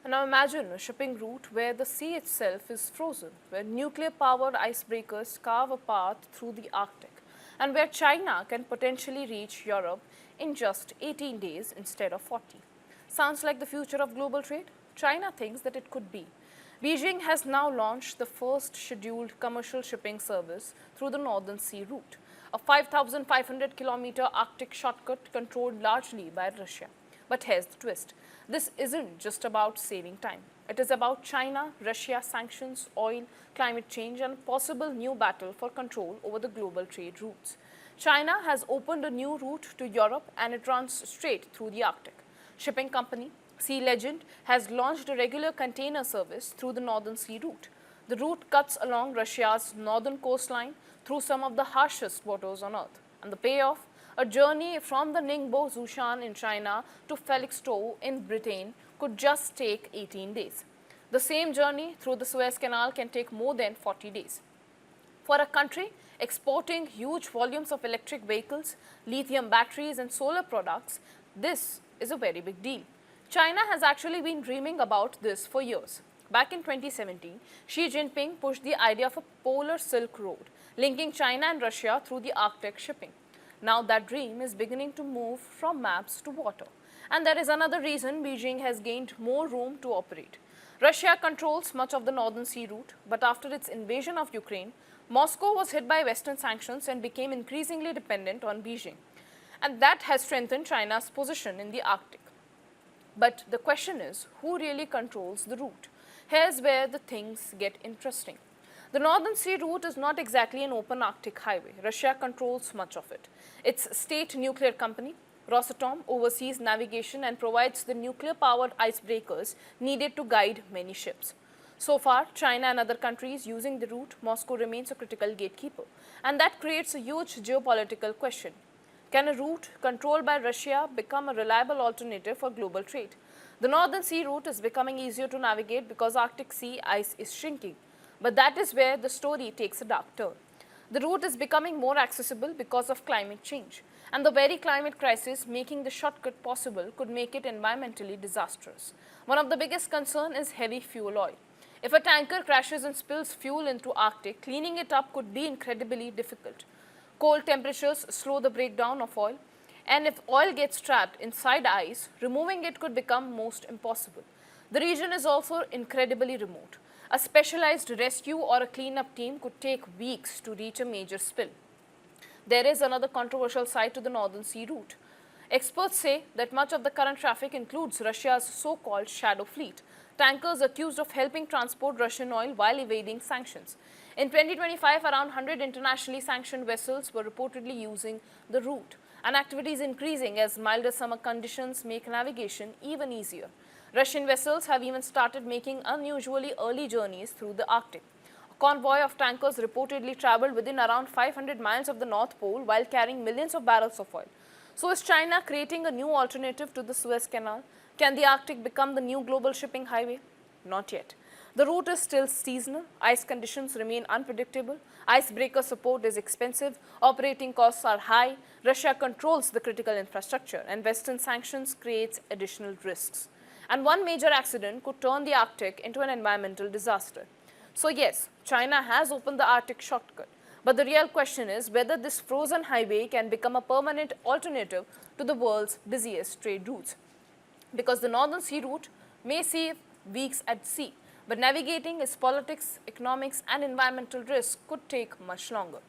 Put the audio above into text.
Now imagine a shipping route where the sea itself is frozen, where nuclear-powered icebreakers carve a path through the Arctic, and where China can potentially reach Europe in just 18 days instead of 40. Sounds like the future of global trade? China thinks that it could be. Beijing has now launched the first scheduled commercial shipping service through the Northern Sea route, a 5,500-kilometer Arctic shortcut controlled largely by Russia. But here's the twist. This isn't just about saving time. It is about China, Russia, sanctions, oil, climate change, and a possible new battle for control over the global trade routes. China has opened a new route to Europe and it runs straight through the Arctic. Shipping company Sea Legend has launched a regular container service through the Northern Sea route. The route cuts along Russia's northern coastline through some of the harshest waters on Earth. And the payoff? A journey from the Ningbo-Zhoushan in China to Felixstowe in Britain could just take 18 days. The same journey through the Suez Canal can take more than 40 days. For a country exporting huge volumes of electric vehicles, lithium batteries and solar products, this is a very big deal. China has actually been dreaming about this for years. Back in 2017, Xi Jinping pushed the idea of a polar Silk Road, linking China and Russia through the Arctic shipping. Now that dream is beginning to move from maps to water. And there is another reason Beijing has gained more room to operate. Russia controls much of the Northern Sea route, but after its invasion of Ukraine, Moscow was hit by Western sanctions and became increasingly dependent on Beijing. And that has strengthened China's position in the Arctic. But the question is, who really controls the route? Here's where the things get interesting. The Northern Sea route is not exactly an open Arctic highway. Russia controls much of it. Its state nuclear company, Rosatom, oversees navigation and provides the nuclear-powered icebreakers needed to guide many ships. So far, China and other countries using the route, Moscow remains a critical gatekeeper. And that creates a huge geopolitical question. Can a route controlled by Russia become a reliable alternative for global trade? The Northern Sea route is becoming easier to navigate because Arctic sea ice is shrinking. But that is where the story takes a dark turn. The route is becoming more accessible because of climate change. And the very climate crisis making the shortcut possible could make it environmentally disastrous. One of the biggest concerns is heavy fuel oil. If a tanker crashes and spills fuel into Arctic, cleaning it up could be incredibly difficult. Cold temperatures slow the breakdown of oil. And if oil gets trapped inside ice, removing it could become most impossible. The region is also incredibly remote. A specialized rescue or a cleanup team could take weeks to reach a major spill. There is another controversial side to the Northern Sea route. Experts say that much of the current traffic includes Russia's so-called shadow fleet, tankers accused of helping transport Russian oil while evading sanctions. In 2025, around 100 internationally sanctioned vessels were reportedly using the route, and activity is increasing as milder summer conditions make navigation even easier. Russian vessels have even started making unusually early journeys through the Arctic. A convoy of tankers reportedly traveled within around 500 miles of the North Pole while carrying millions of barrels of oil. So is China creating a new alternative to the Suez Canal? Can the Arctic become the new global shipping highway? Not yet. The route is still seasonal, ice conditions remain unpredictable, icebreaker support is expensive, operating costs are high, Russia controls the critical infrastructure, and Western sanctions creates additional risks. And one major accident could turn the Arctic into an environmental disaster. So yes, China has opened the Arctic shortcut. But the real question is whether this frozen highway can become a permanent alternative to the world's busiest trade routes. Because the Northern Sea route may save weeks at sea, but navigating its politics, economics, and environmental risks could take much longer.